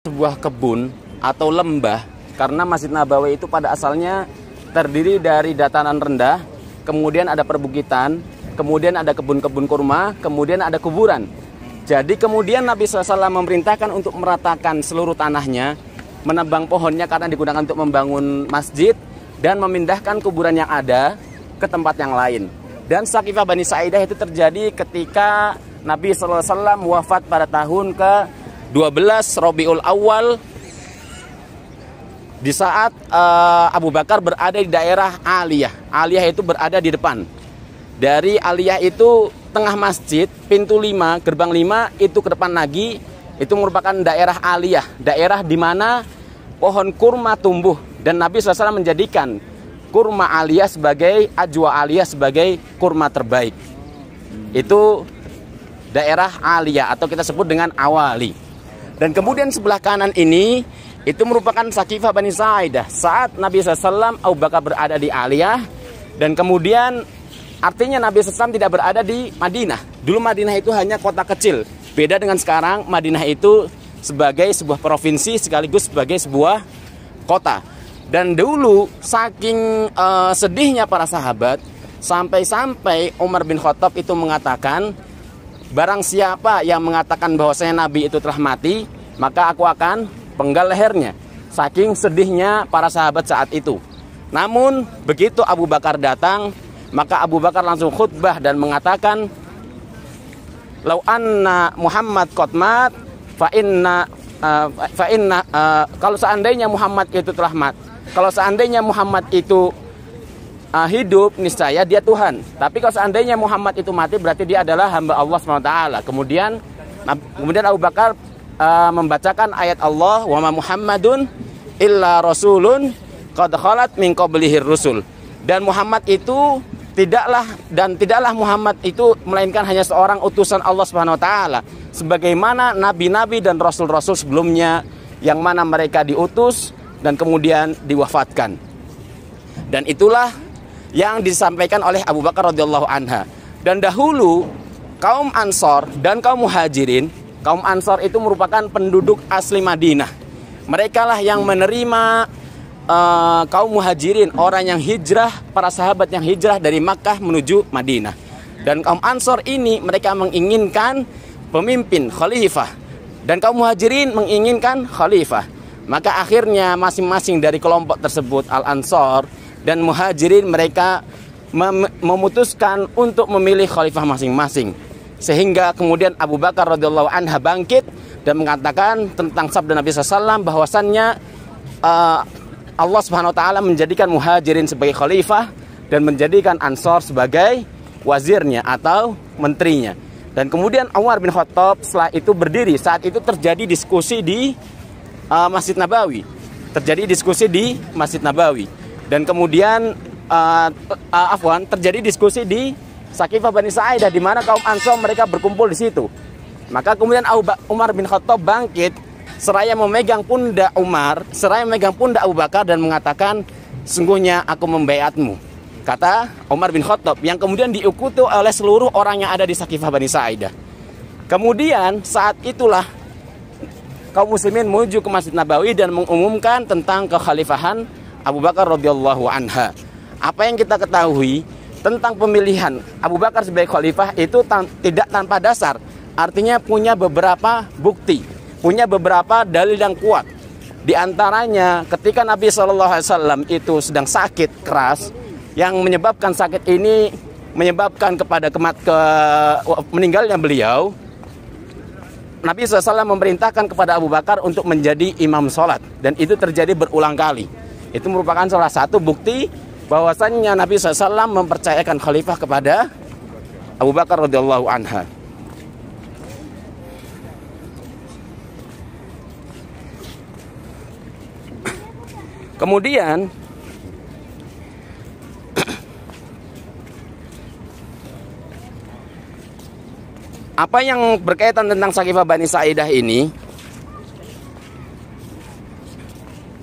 sebuah kebun atau lembah, karena Masjid Nabawi itu pada asalnya terdiri dari dataran rendah, kemudian ada perbukitan, kemudian ada kebun-kebun kurma, kemudian ada kuburan. Jadi kemudian Nabi SAW memerintahkan untuk meratakan seluruh tanahnya, menebang pohonnya karena digunakan untuk membangun masjid, dan memindahkan kuburan yang ada ke tempat yang lain. Dan Saqifah Bani Sa'idah itu terjadi ketika Nabi SAW wafat pada tahun ke-12 Rabiul Awal, di saat Abu Bakar berada di daerah Aliyah. Aliyah itu berada di depan. Dari Aliyah itu tengah masjid, pintu 5, gerbang 5 itu ke depan lagi, itu merupakan daerah Aliyah, daerah di mana pohon kurma tumbuh, dan Nabi SAW menjadikan kurma Aliyah sebagai ajwa Aliyah sebagai kurma terbaik. Itu daerah Aliyah atau kita sebut dengan Awali. Dan kemudian sebelah kanan ini itu merupakan Saqifah Bani Sa'idah. Saat Nabi SAW, Abu Bakar berada di Aliyah, dan kemudian artinya Nabi SAW tidak berada di Madinah. Dulu Madinah itu hanya kota kecil. Beda dengan sekarang, Madinah itu sebagai sebuah provinsi sekaligus sebagai sebuah kota. Dan dulu saking sedihnya para sahabat, sampai-sampai Umar bin Khattab itu mengatakan, barang siapa yang mengatakan bahwasanya Nabi itu telah mati, maka aku akan penggal lehernya. Saking sedihnya para sahabat saat itu. Namun begitu Abu Bakar datang, maka Abu Bakar langsung khutbah dan mengatakan, "Lau anna Muhammad qad mat fa inna kalau seandainya Muhammad itu telah mati, kalau seandainya Muhammad itu hidup, niscaya dia Tuhan. Tapi kalau seandainya Muhammad itu mati, berarti dia adalah hamba Allah SWT." Kemudian Abu Bakar membacakan ayat Allah, "Wa ma Muhammadun illa rasulun qad khalat min qablihir rusul." Dan Muhammad itu tidaklah Muhammad itu melainkan hanya seorang utusan Allah Subhanahu wa taala, sebagaimana nabi-nabi dan rasul-rasul sebelumnya yang mana mereka diutus dan kemudian diwafatkan. Dan itulah yang disampaikan oleh Abu Bakar radhiyallahu anha. Dan dahulu kaum Ansor dan kaum Muhajirin, kaum Ansor itu merupakan penduduk asli Madinah. Mereka lah yang menerima kaum Muhajirin, orang yang hijrah, para sahabat yang hijrah dari Makkah menuju Madinah. Dan kaum Ansor ini mereka menginginkan pemimpin khalifah, dan kaum Muhajirin menginginkan khalifah. Maka akhirnya masing-masing dari kelompok tersebut, Al-Ansor dan Muhajirin, mereka memutuskan untuk memilih khalifah masing-masing. Sehingga kemudian Abu Bakar radhiyallahu anha bangkit dan mengatakan tentang sabda Nabi SAW bahwasannya Allah Subhanahu wa taala menjadikan Muhajirin sebagai khalifah dan menjadikan Ansor sebagai wazirnya atau menterinya. Dan kemudian Umar bin Khattab setelah itu berdiri. Saat itu terjadi diskusi di Masjid Nabawi. Terjadi diskusi di Masjid Nabawi. Dan kemudian terjadi diskusi di Saqifah Bani Sa'idah, di mana kaum Ansor mereka berkumpul di situ. Maka kemudian Umar bin Khattab bangkit seraya memegang pundak Abu Bakar dan mengatakan, "Sungguhnya aku membaiatmu," kata Umar bin Khattab, yang kemudian diikuti oleh seluruh orang yang ada di Saqifah Bani Sa'idah. Kemudian saat itulah kaum muslimin menuju ke Masjid Nabawi dan mengumumkan tentang kekhalifahan Abu Bakar radhiyallahu anha. Apa yang kita ketahui tentang pemilihan Abu Bakar sebagai khalifah itu tidak tanpa dasar. Artinya punya beberapa bukti, punya beberapa dalil yang kuat. Di antaranya ketika Nabi SAW itu sedang sakit keras, yang menyebabkan sakit ini menyebabkan kepada meninggalnya beliau, Nabi SAW memerintahkan kepada Abu Bakar untuk menjadi imam sholat. Dan itu terjadi berulang kali. Itu merupakan salah satu bukti bahwasannya Nabi SAW mempercayakan khalifah kepada Abu Bakar radhiyallahu anha. Kemudian apa yang berkaitan tentang Saqifah Bani Sa'idah ini,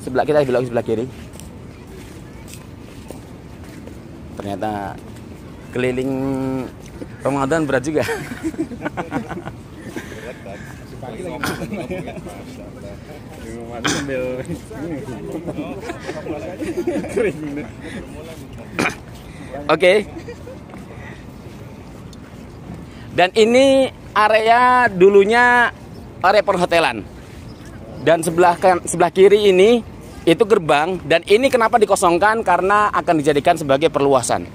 sebelah kita belok sebelah kiri. Ternyata keliling Ramadan berat juga. Oke. Dan ini area dulunya area perhotelan. Dan sebelah kiri ini itu gerbang, dan ini kenapa dikosongkan karena akan dijadikan sebagai perluasan.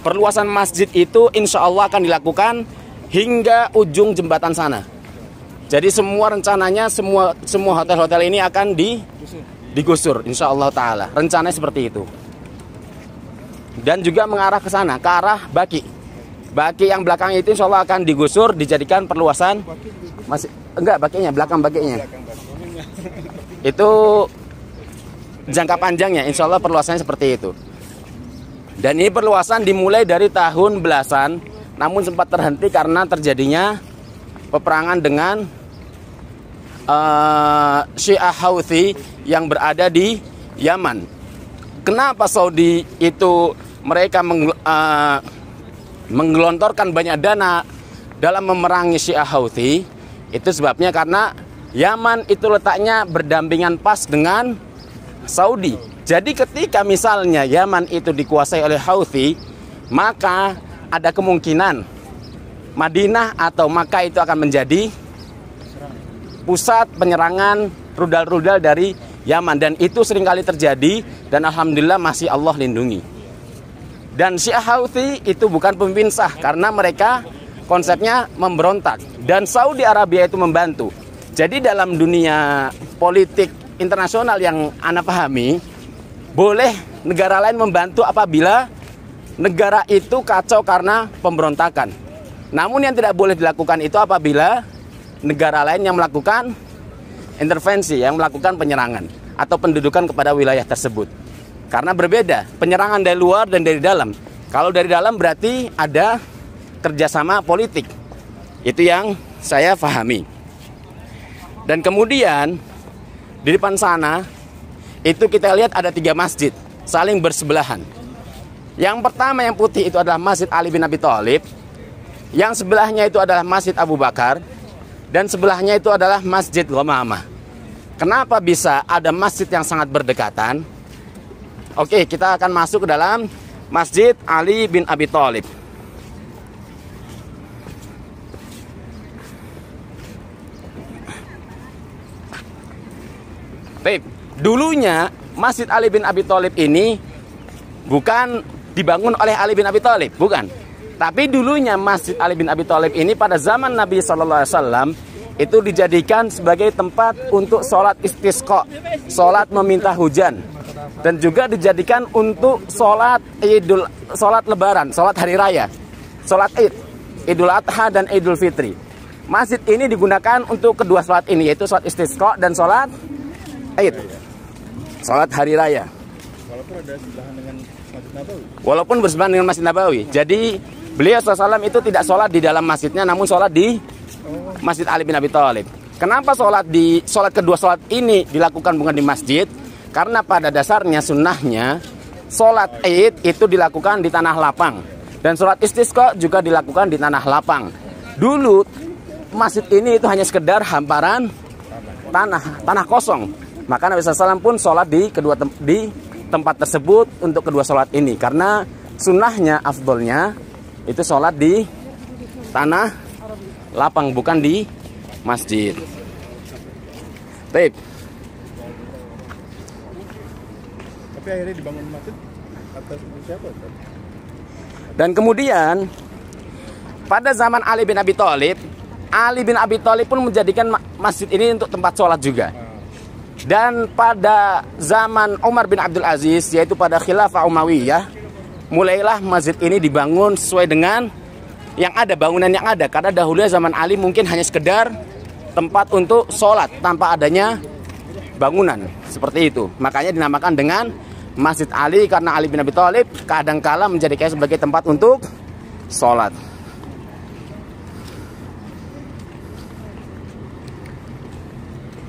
Perluasan masjid itu insya Allah akan dilakukan hingga ujung jembatan sana. Jadi semua rencananya semua hotel-hotel ini akan digusur insya Allah taala. Rencananya seperti itu. Dan juga mengarah ke sana, ke arah Baki. Baki yang belakang itu insya Allah akan digusur, dijadikan perluasan. Masih enggak, Bakinya belakang Bakinya. Itu jangka panjangnya insya Allah perluasannya seperti itu. Dan ini perluasan dimulai dari tahun belasan, namun sempat terhenti karena terjadinya peperangan dengan Syiah Houthi yang berada di Yaman. Kenapa Saudi itu mereka menggelontorkan banyak dana dalam memerangi Syiah Houthi? Itu sebabnya karena Yaman itu letaknya berdampingan pas dengan Saudi. Jadi ketika misalnya Yaman itu dikuasai oleh Houthi, maka ada kemungkinan Madinah atau Makkah itu akan menjadi pusat penyerangan rudal-rudal dari Yaman. Dan itu seringkali terjadi, dan alhamdulillah masih Allah lindungi. Dan Syiah Houthi itu bukan pemimpin sah, karena mereka konsepnya memberontak, dan Saudi Arabia itu membantu. Jadi dalam dunia politik internasional yang Anda pahami, boleh negara lain membantu apabila negara itu kacau karena pemberontakan. Namun yang tidak boleh dilakukan itu apabila negara lain yang melakukan intervensi, yang melakukan penyerangan atau pendudukan kepada wilayah tersebut. Karena berbeda, penyerangan dari luar dan dari dalam. Kalau dari dalam berarti ada kerjasama politik. Itu yang saya pahami. Dan kemudian di depan sana itu kita lihat ada 3 masjid saling bersebelahan. Yang pertama yang putih itu adalah Masjid Ali bin Abi Thalib. Yang sebelahnya itu adalah Masjid Abu Bakar. Dan sebelahnya itu adalah Masjid Ghamamah. Kenapa bisa ada masjid yang sangat berdekatan? Oke, kita akan masuk ke dalam Masjid Ali bin Abi Thalib. Baik, dulunya Masjid Ali bin Abi Thalib ini bukan dibangun oleh Ali bin Abi Thalib, bukan. Tapi dulunya Masjid Ali bin Abi Thalib ini pada zaman Nabi SAW itu dijadikan sebagai tempat untuk sholat istisqa, sholat meminta hujan, dan juga dijadikan untuk sholat lebaran, sholat hari raya, sholat id, Idul Adha dan Idul Fitri. Masjid ini digunakan untuk kedua sholat ini, yaitu sholat istisqa dan sholat id, sholat hari raya. Walaupun ada sebelahan dengan Masjid Nabawi. Walaupun bersebelahan dengan Masjid Nabawi. Jadi beliau SAW itu tidak sholat di dalam masjidnya, namun sholat di Masjid Ali bin Abi Thalib. Kenapa sholat kedua sholat ini dilakukan bukan di masjid? Karena pada dasarnya sunnahnya sholat id itu dilakukan di tanah lapang, dan sholat istisqa juga dilakukan di tanah lapang. Dulu masjid ini itu hanya sekedar hamparan tanah kosong. Maka Nabi SAW pun sholat di tempat tersebut untuk kedua sholat ini. Karena sunnahnya, afdolnya itu sholat di tanah lapang, bukan di masjid. Baik. Tapi akhirnya dibangun masjid atas siapa? Dan kemudian pada zaman Ali bin Abi Thalib, Ali bin Abi Thalib pun menjadikan masjid ini untuk tempat sholat juga. Dan pada zaman Umar bin Abdul Aziz, yaitu pada Khilafah Umayyah, mulailah masjid ini dibangun sesuai dengan yang ada, bangunan yang ada. Karena dahulu zaman Ali mungkin hanya sekedar tempat untuk sholat tanpa adanya bangunan seperti itu. Makanya dinamakan dengan Masjid Ali, karena Ali bin Abi Thalib kadangkala menjadikannya sebagai tempat untuk sholat.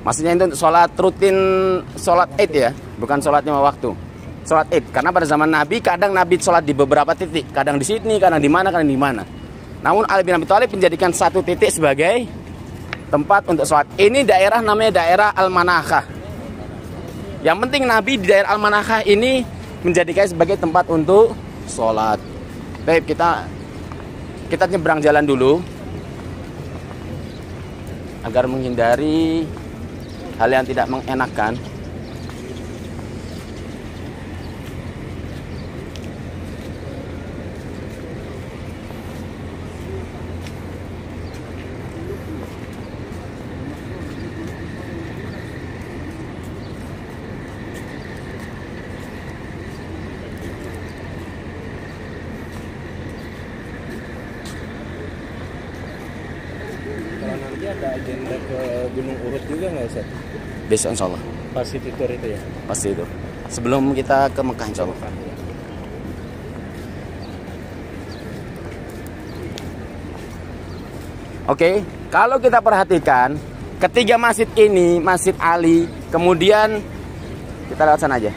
Maksudnya itu untuk sholat rutin, sholat id ya, bukan sholat 5 waktu. Sholat id, karena pada zaman Nabi kadang Nabi sholat di beberapa titik, kadang di sini, kadang di mana, kadang di mana. Namun Ali bin Abi Thalib menjadikan satu titik sebagai tempat untuk sholat. Ini daerah namanya daerah Al-Manakhah. Yang penting Nabi di daerah Al-Manakah ini menjadikan sebagai tempat untuk sholat. Baik, kita nyebrang jalan dulu agar menghindari hal yang tidak mengenakan. Kalau nanti ada agenda ke Gunung Uhud juga nggak Ustaz? Besok insya Allah. Pasti tour itu ya? Pasti itu. Sebelum kita ke Mekah insya Allah. Oke, kalau kita perhatikan ketiga masjid ini, Masjid Ali, kemudian kita lewat sana aja.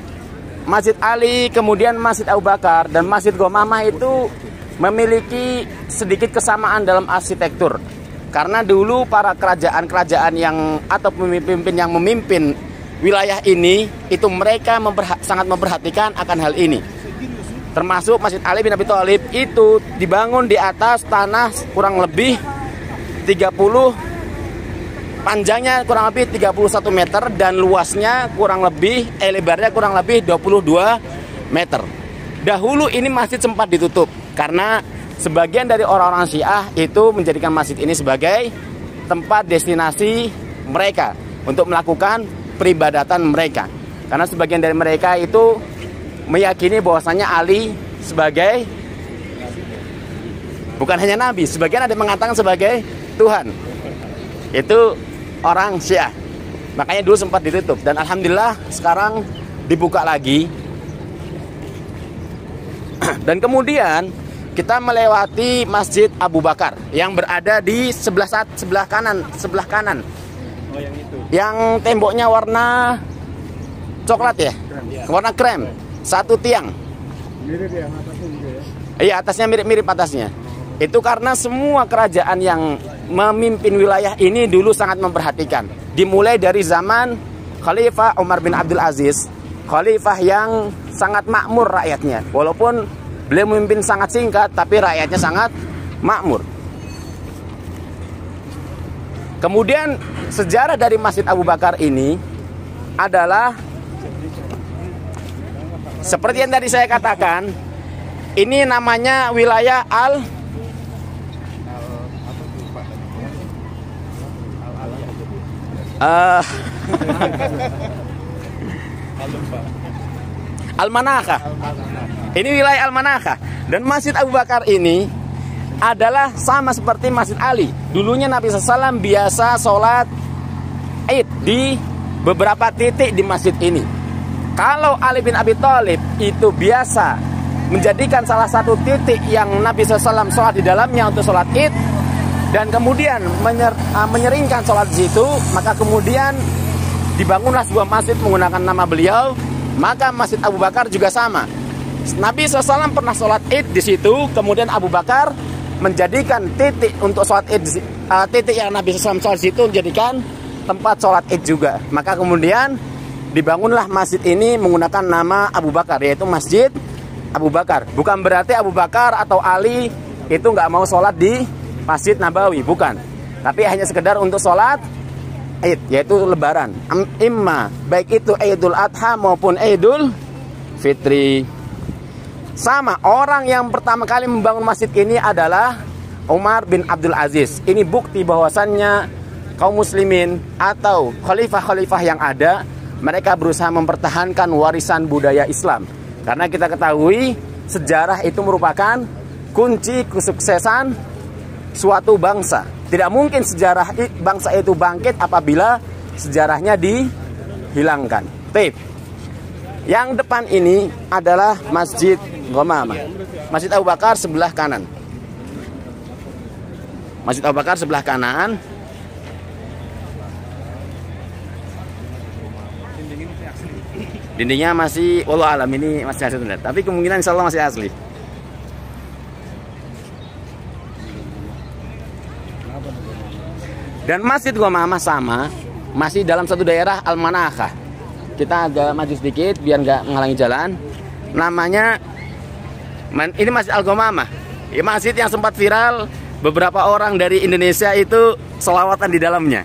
Masjid Ali, kemudian Masjid Abu Bakar dan Masjid Ghamamah itu memiliki sedikit kesamaan dalam arsitektur. Karena dulu para kerajaan-kerajaan yang atau pemimpin yang memimpin wilayah ini itu mereka sangat memperhatikan akan hal ini. Termasuk Masjid Ali bin Abi Thalib itu dibangun di atas tanah kurang lebih 30, panjangnya kurang lebih 31 meter dan luasnya kurang lebih lebarnya kurang lebih 22 meter. Dahulu ini masjid sempat ditutup karena sebagian dari orang-orang Syiah itu menjadikan masjid ini sebagai tempat destinasi mereka untuk melakukan peribadatan mereka. Karena sebagian dari mereka itu meyakini bahwasanya Ali sebagai bukan hanya Nabi, sebagian ada yang mengatakan sebagai Tuhan. Itu orang Syiah. Makanya dulu sempat ditutup dan alhamdulillah sekarang dibuka lagi. Dan kemudian kita melewati Masjid Abu Bakar yang berada di sebelah kanan. Oh, yang itu. Yang temboknya warna coklat ya? Warna krem. Satu tiang. Mirip ya atasnya juga ya? Iya, atasnya mirip-mirip atasnya. Itu karena semua kerajaan yang memimpin wilayah ini dulu sangat memperhatikan. Dimulai dari zaman Khalifah Umar bin Abdul Aziz, khalifah yang sangat makmur rakyatnya. Walaupun beliau memimpin sangat singkat, tapi rakyatnya sangat makmur. Kemudian sejarah dari Masjid Abu Bakar ini adalah seperti yang tadi saya katakan, ini namanya wilayah Al-Manakah. Ini wilayah Al-Manakah. Dan Masjid Abu Bakar ini adalah sama seperti Masjid Ali. Dulunya Nabi SAW biasa sholat Id di beberapa titik di masjid ini. Kalau Ali bin Abi Thalib itu biasa menjadikan salah satu titik yang Nabi SAW sholat di dalamnya untuk sholat Id, dan kemudian menyeringkan sholat di situ, maka kemudian dibangunlah sebuah masjid menggunakan nama beliau. Maka Masjid Abu Bakar juga sama. Nabi SAW pernah sholat Id di situ, kemudian Abu Bakar menjadikan titik untuk sholat Id, titik yang Nabi SAW sholat di situ menjadikan tempat sholat Id juga. Maka kemudian dibangunlah masjid ini menggunakan nama Abu Bakar, yaitu Masjid Abu Bakar. Bukan berarti Abu Bakar atau Ali itu nggak mau sholat di Masjid Nabawi, bukan. Tapi hanya sekedar untuk sholat Id, yaitu lebaran. Imma, baik itu Idul Adha maupun Idul Fitri. Sama, orang yang pertama kali membangun masjid ini adalah Umar bin Abdul Aziz. Ini bukti bahwasannya kaum muslimin atau khalifah-khalifah yang ada, mereka berusaha mempertahankan warisan budaya Islam. Karena kita ketahui sejarah itu merupakan kunci kesuksesan suatu bangsa. Tidak mungkin sejarah bangsa itu bangkit apabila sejarahnya dihilangkan. Tip. Yang depan ini adalah Masjid Ghamamah. Masjid Abu Bakar sebelah kanan. Masjid Abu Bakar sebelah kanan. Dindingnya masih, wallah alam, ini masih asli, tapi kemungkinan insya Allah masih asli. Dan Masjid Ghamamah sama, masih dalam satu daerah Al-Manakah. kita agak maju sedikit biar nggak menghalangi jalan. Namanya ini Masjid Al-Ghamamah. Masjid yang sempat viral, beberapa orang dari Indonesia itu selawatan di dalamnya.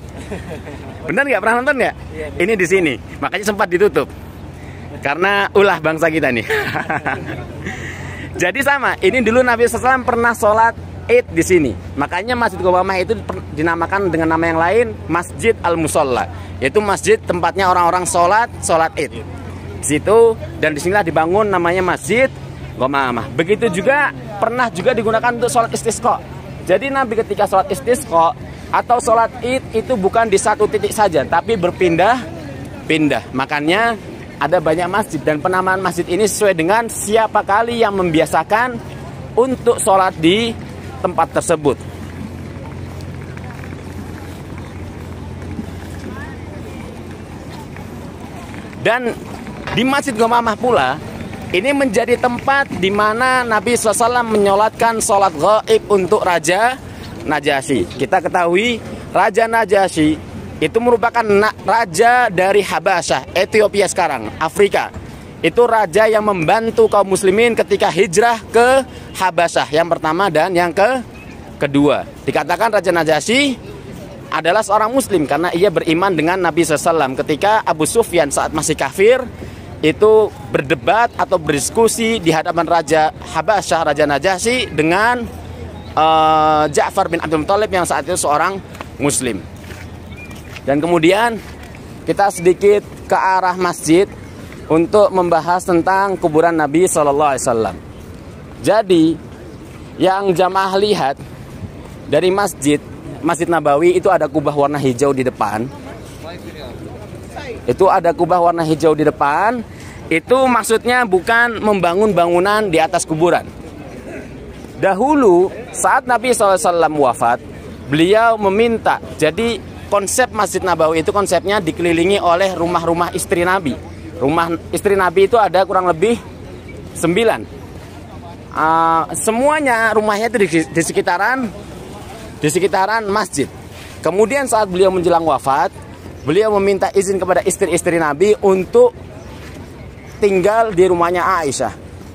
Benar nggak, pernah nonton nggak? Ini di sini, makanya sempat ditutup karena ulah bangsa kita nih. Jadi sama, ini dulu Nabi SAW pernah sholat Id di sini. Makanya Masjid Ghamamah itu dinamakan dengan nama yang lain, Masjid Al-Musalla, yaitu masjid tempatnya orang-orang sholat Id. Di situ dan disinilah dibangun namanya Masjid Ghamamah. Begitu juga pernah juga digunakan untuk sholat istisqa. Jadi Nabi ketika sholat istisqa atau sholat Id itu bukan di satu titik saja, tapi berpindah-pindah. Makanya ada banyak masjid dan penamaan masjid ini sesuai dengan siapa kali yang membiasakan untuk sholat di tempat tersebut. Dan di Masjid Ghamamah pula ini menjadi tempat di mana Nabi SAW menyolatkan sholat gaib untuk Raja Najasyi. Kita ketahui Raja Najasyi itu merupakan raja dari Habasyah, Ethiopia sekarang, Afrika. Itu raja yang membantu kaum muslimin ketika hijrah ke Habasyah, yang pertama dan yang kedua. Dikatakan Raja Najasyi adalah seorang muslim karena ia beriman dengan Nabi SAW. Ketika Abu Sufyan saat masih kafir itu berdebat atau berdiskusi di hadapan Raja Habasyah, Raja Najasyi, dengan Ja'far bin Abdul Muthalib yang saat itu seorang muslim. Dan kemudian kita sedikit ke arah masjid untuk membahas tentang kuburan Nabi SAW. Jadi yang jamaah lihat dari Masjid Nabawi itu ada kubah warna hijau di depan. Itu ada kubah warna hijau di depan. Itu maksudnya bukan membangun bangunan di atas kuburan. Dahulu saat Nabi SAW wafat, beliau meminta, jadi konsep Masjid Nabawi itu konsepnya dikelilingi oleh rumah-rumah istri Nabi. Rumah istri Nabi itu ada kurang lebih 9. Semuanya rumahnya itu di sekitaran masjid. Kemudian saat beliau menjelang wafat, beliau meminta izin kepada istri-istri Nabi untuk tinggal di rumahnya Aisyah.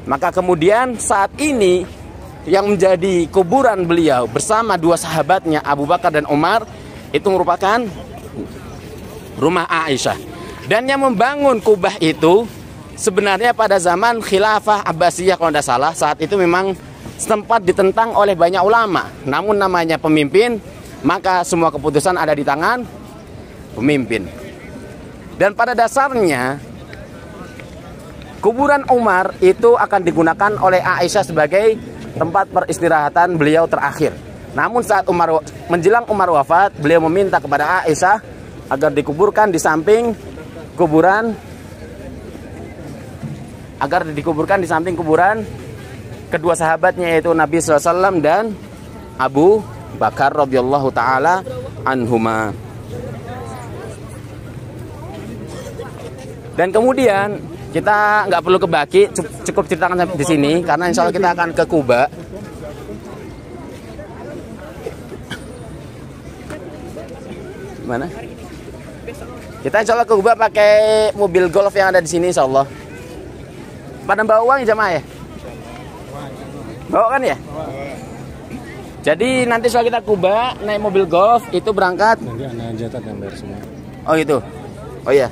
Maka kemudian saat ini yang menjadi kuburan beliau bersama dua sahabatnya Abu Bakar dan Umar itu merupakan rumah Aisyah. Dan yang membangun kubah itu sebenarnya pada zaman Khilafah Abbasiyah kalau tidak salah, saat itu memang sempat ditentang oleh banyak ulama. Namun namanya pemimpin, maka semua keputusan ada di tangan pemimpin. Dan pada dasarnya kuburan Umar itu akan digunakan oleh Aisyah sebagai tempat peristirahatan beliau terakhir. Namun saat menjelang Umar wafat, beliau meminta kepada Aisyah agar dikuburkan di samping kuburan kedua sahabatnya, yaitu Nabi SAW dan Abu Bakar radhiyallahu taala anhuma. Dan kemudian kita nggak perlu ke Baqi, cukup ceritakan di sini karena insya Allah kita akan ke Kuba. Mana? Kita insya Allah ke Kuba pakai mobil Golf yang ada di sini insya Allah. Pada bawa uang ya jamaah ya? Bawa kan ya? Jadi nanti soal kita Kuba naik mobil Golf itu berangkat. Nanti anak jatah yang bayar semua. Oh itu. Oh iya.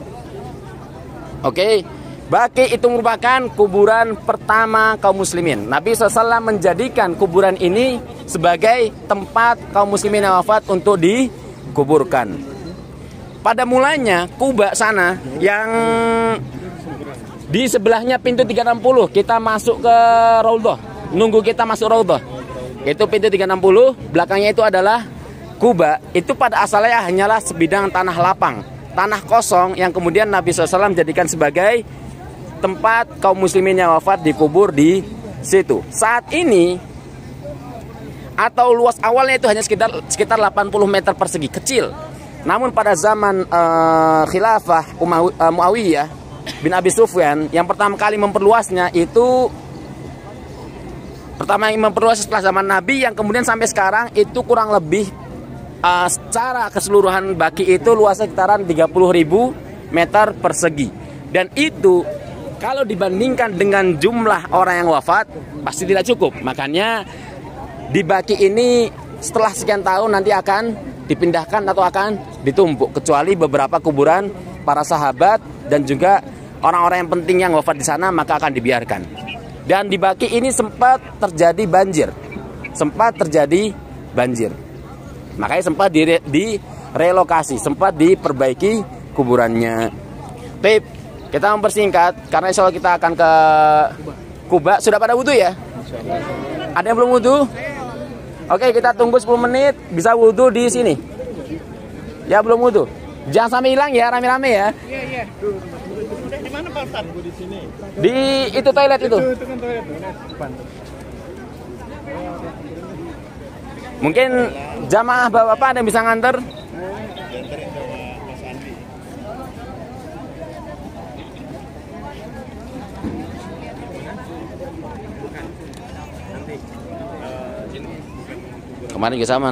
Oke. Baqi itu merupakan kuburan pertama kaum muslimin. Nabi SAW menjadikan kuburan ini sebagai tempat kaum muslimin yang wafat untuk dikuburkan. Pada mulanya Kuba sana yang di sebelahnya pintu 360 kita masuk ke Raudhah. Nunggu kita masuk Raudhah. Itu pintu 360, belakangnya itu adalah Kuba. Itu pada asalnya hanyalah sebidang tanah lapang, tanah kosong yang kemudian Nabi SAW jadikan sebagai tempat kaum muslimin yang wafat dikubur di situ. Saat ini atau luas awalnya itu hanya sekitar 80 meter persegi, kecil. Namun pada zaman Khilafah Muawiyah bin Abi Sufyan yang pertama kali memperluasnya itu setelah zaman Nabi, yang kemudian sampai sekarang itu kurang lebih secara keseluruhan Baqi itu luasnya sekitaran 30.000 meter persegi. Dan itu kalau dibandingkan dengan jumlah orang yang wafat pasti tidak cukup. Makanya di Baki ini setelah sekian tahun nanti akan dipindahkan atau akan ditumpuk, kecuali beberapa kuburan para sahabat dan juga orang-orang yang penting yang wafat di sana, maka akan dibiarkan. Dan di Baki ini sempat terjadi banjir. Makanya sempat direlokasi, sempat diperbaiki kuburannya. Tip, kita mempersingkat karena insya Allah kita akan ke Kuba. Sudah pada wudhu ya? Ada yang belum wudhu? Oke, kita tunggu 10 menit, bisa wudhu di sini. Ya, belum wudhu. Jangan sampai hilang ya, rame-rame ya. Iya. Di mana Pak Ustaz? Di sini. Di itu toilet itu. Itu kan toilet. Depan. Mungkin jamaah bapak-bapak ada yang bisa nganter? Kemarin ke sama